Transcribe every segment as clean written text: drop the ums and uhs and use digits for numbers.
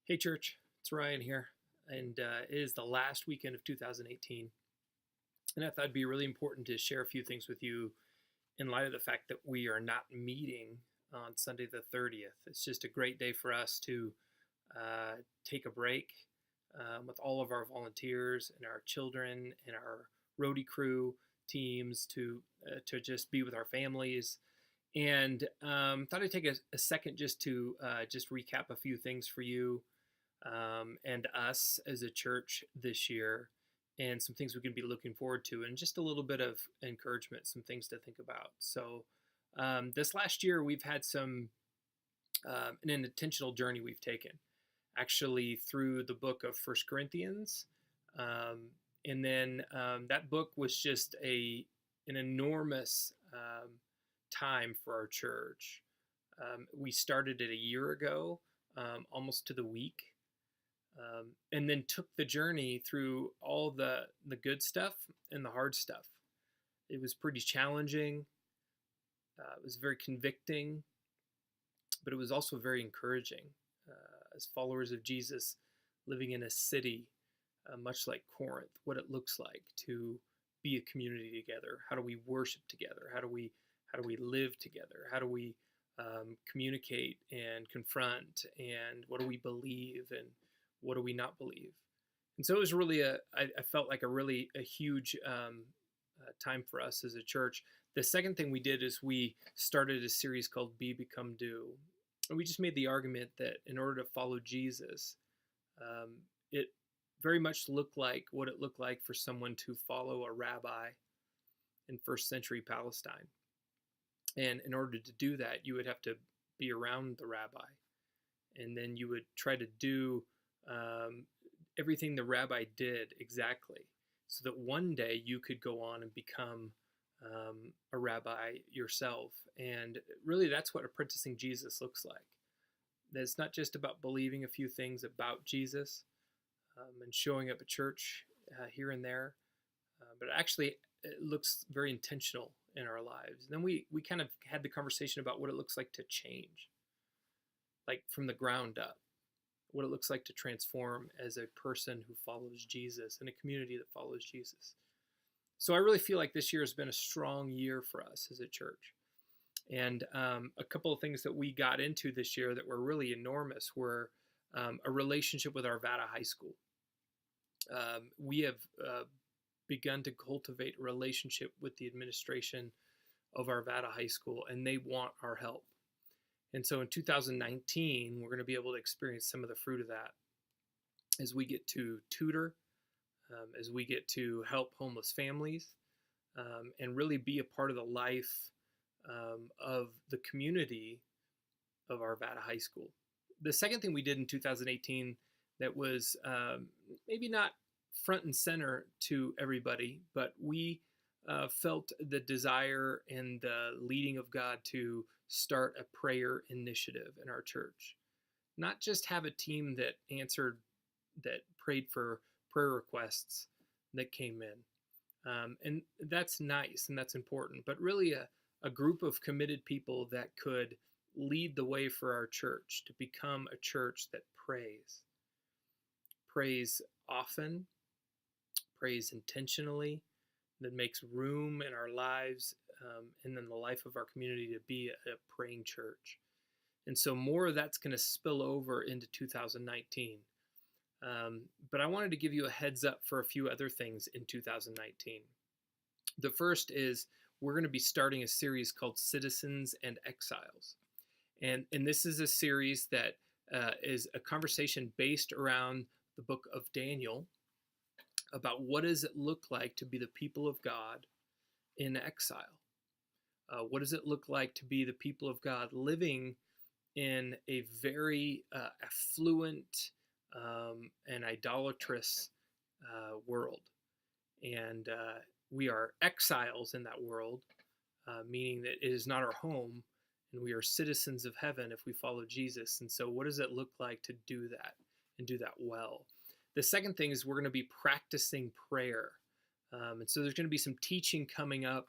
Hey, church, it's Ryan here, and it is the last weekend of 2018. And I thought it'd be really important to share a few things with you in light of the fact that we are not meeting on Sunday the 30th. It's just a great day for us to take a break with all of our volunteers and our children and our roadie crew teams to just be with our families. And thought I'd take a second just to just recap a few things for you and us as a church this year, and some things we can be looking forward to, and just a little bit of encouragement, some things to think about. So, this last year, we've had an intentional journey we've taken, actually, through the book of First Corinthians. And then that book was just an enormous time for our church. We started it a year ago, almost to the week, and then took the journey through all the good stuff and the hard stuff. It was pretty challenging. It was very convicting, but it was also very encouraging. As followers of Jesus, living in a city much like Corinth, what it looks like to be a community together. How do we worship together? How do we live together? How do we communicate and confront? And what do we believe? And what do we not believe? And so it was really I felt like a huge time for us as a church. The second thing we did is we started a series called Be, Become, Do. And we just made the argument that in order to follow Jesus, it very much looked like what it looked like for someone to follow a rabbi in first century Palestine. And in order to do that, you would have to be around the rabbi. And then you would try to do everything the rabbi did exactly, so that one day you could go on and become a rabbi yourself. And really, that's what apprenticing Jesus looks like. That it's not just about believing a few things about Jesus and showing up at church here and there, but actually it looks very intentional in our lives. And then we kind of had the conversation about what it looks like to change, like from the ground up, what it looks like to transform as a person who follows Jesus in a community that follows Jesus. So I really feel like this year has been a strong year for us as a church. And a couple of things that we got into this year that were really enormous were a relationship with Arvada High School. We have begun to cultivate a relationship with the administration of Arvada High School, and they want our help. And so in 2019, we're going to be able to experience some of the fruit of that as we get to tutor, as we get to help homeless families, and really be a part of the life of the community of Arvada High School. The second thing we did in 2018 that was maybe not front and center to everybody, but we felt the desire and the leading of God to start a prayer initiative in our church. Not just have a team that prayed for prayer requests that came in. And that's nice and that's important, but really a group of committed people that could lead the way for our church to become a church that prays often, prays intentionally, that makes room in our lives and in the life of our community to be a praying church. And so more of that's going to spill over into 2019. But I wanted to give you a heads up for a few other things in 2019. The first is we're going to be starting a series called Citizens and Exiles. And this is a series that is a conversation based around the book of Daniel about what does it look like to be the people of God in exile? What does it look like to be the people of God living in a very affluent and idolatrous world? And we are exiles in that world, meaning that it is not our home, and we are citizens of heaven if we follow Jesus. And so what does it look like to do that and do that well? The second thing is we're going to be practicing prayer. And so there's going to be some teaching coming up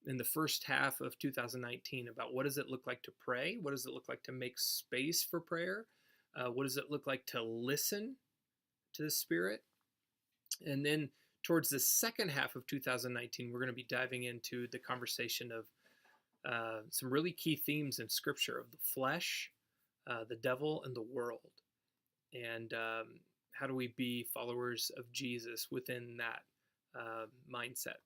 in the first half of 2019 about what does it look like to pray? What does it look like to make space for prayer? What does it look like to listen to the Spirit? And then towards the second half of 2019, we're going to be diving into the conversation of some really key themes in Scripture of the flesh, the devil, and the world. And how do we be followers of Jesus within that mindset?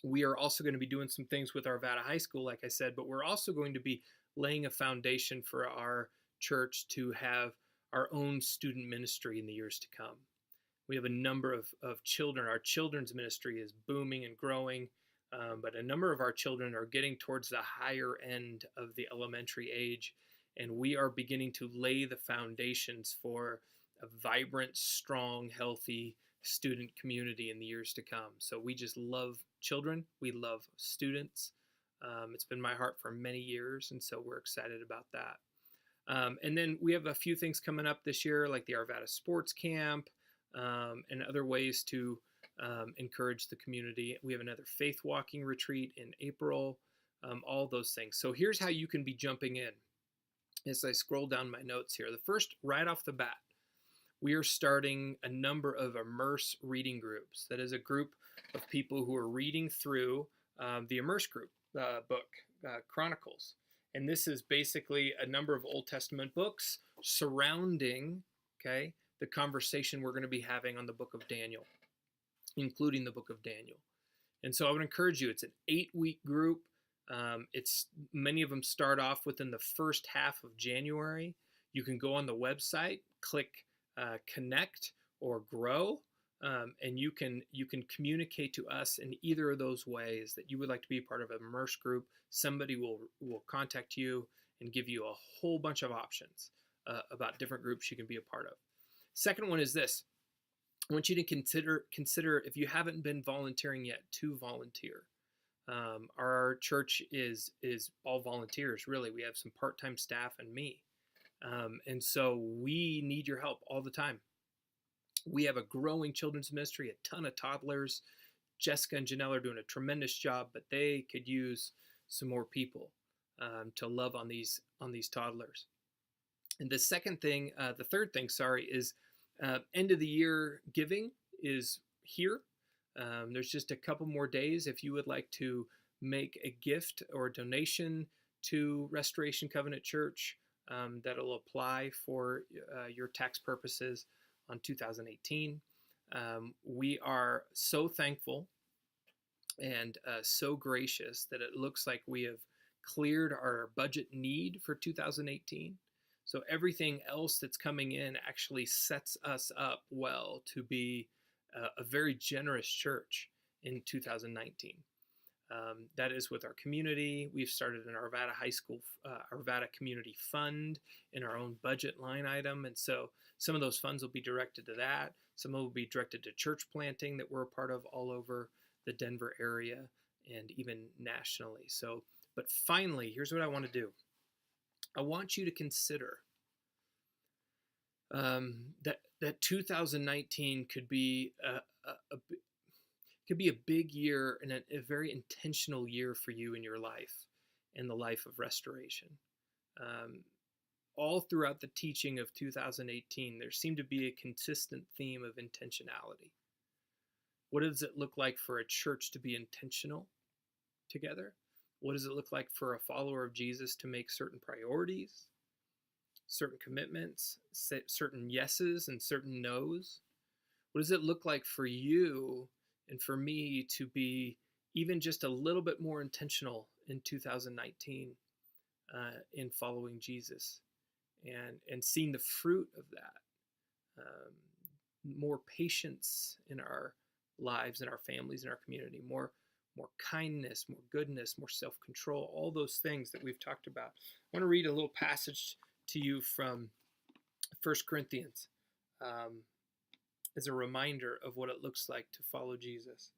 We are also going to be doing some things with Arvada High School, like I said, but we're also going to be laying a foundation for our church to have our own student ministry in the years to come. We have a number of children. Our children's ministry is booming and growing, but a number of our children are getting towards the higher end of the elementary age, and we are beginning to lay the foundations for a vibrant, strong, healthy student community in the years to come. So we just love children. We love students. It's been my heart for many years, and so we're excited about that. And then we have a few things coming up this year, like the Arvada Sports Camp, and other ways to encourage the community. We have another faith walking retreat in April, all those things. So here's how you can be jumping in as I scroll down my notes here. The first, right off the bat, we are starting a number of Immerse reading groups. That is a group of people who are reading through the Immerse group book, Chronicles. And this is basically a number of Old Testament books surrounding, the conversation we're going to be having on the book of Daniel, including the book of Daniel. And so I would encourage you, it's an 8-week group. Many of them start off within the first half of January. You can go on the website, click connect or grow, and you can communicate to us in either of those ways that you would like to be part of an Immerse group. Somebody will contact you and give you a whole bunch of options about different groups you can be a part of. Second one is this. I want you to consider if you haven't been volunteering yet, to volunteer. Our church is all volunteers, really. We have some part-time staff and me. And so we need your help all the time. We have a growing children's ministry, a ton of toddlers. Jessica and Janelle are doing a tremendous job, but they could use some more people to love on these toddlers. And the third thing, is end of the year giving is here. There's just a couple more days if you would like to make a gift or a donation to Restoration Covenant Church. That'll apply for your tax purposes on 2018. We are so thankful and so gracious that it looks like we have cleared our budget need for 2018. So everything else that's coming in actually sets us up well to be a very generous church in 2019. That is with our community. We've started an Arvada High School, Arvada Community Fund in our own budget line item. And so some of those funds will be directed to that. Some will be directed to church planting that we're a part of all over the Denver area and even nationally. So, but finally, here's what I want to do. I want you to consider that 2019 could be a big year and a very intentional year for you in your life and the life of Restoration. All throughout the teaching of 2018, there seemed to be a consistent theme of intentionality. What does it look like for a church to be intentional together? What does it look like for a follower of Jesus to make certain priorities, certain commitments, certain yeses and certain nos? What does it look like for you and for me to be even just a little bit more intentional in 2019 in following Jesus and seeing the fruit of that? More patience in our lives, in our families, in our community, more kindness, more goodness, more self-control, all those things that we've talked about. I want to read a little passage to you from 1 Corinthians as a reminder of what it looks like to follow Jesus.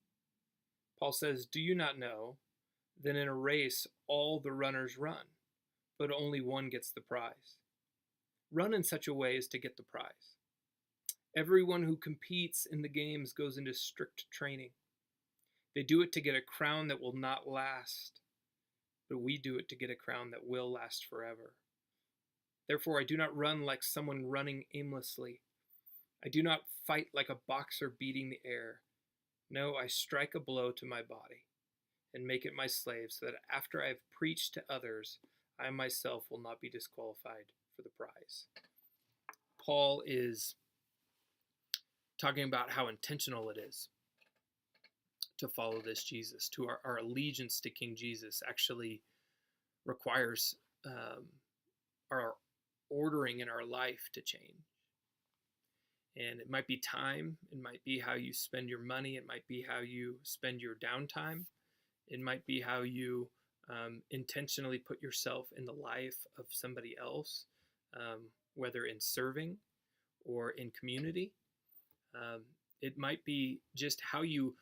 Paul says, "Do you not know that in a race all the runners run, but only one gets the prize? Run in such a way as to get the prize. Everyone who competes in the games goes into strict training. They do it to get a crown that will not last, but we do it to get a crown that will last forever." Therefore, I do not run like someone running aimlessly. I do not fight like a boxer beating the air. No, I strike a blow to my body and make it my slave, so that after I have preached to others, I myself will not be disqualified for the prize. Paul is talking about how intentional it is to follow this Jesus, to our allegiance to King Jesus actually requires our ordering in our life to change. And it might be time, it might be how you spend your money, it might be how you spend your downtime, it might be how you intentionally put yourself in the life of somebody else, whether in serving or in community. It might be just how you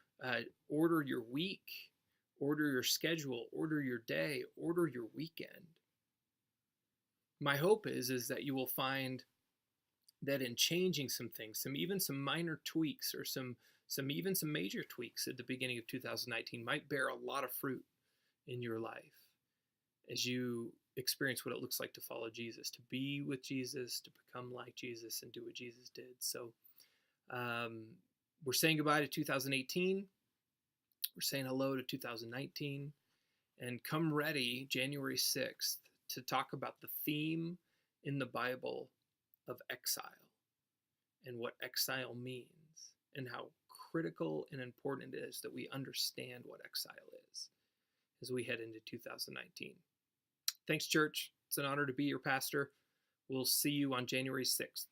order your week, order your schedule, order your day, order your weekend. My hope is that you will find that in changing some things, even some minor tweaks or some major tweaks at the beginning of 2019 might bear a lot of fruit in your life as you experience what it looks like to follow Jesus, to be with Jesus, to become like Jesus, and do what Jesus did. So we're saying goodbye to 2018. We're saying hello to 2019. And come ready January 6th to talk about the theme in the Bible of exile and what exile means and how critical and important it is that we understand what exile is as we head into 2019. Thanks, church. It's an honor to be your pastor. We'll see you on January 6th.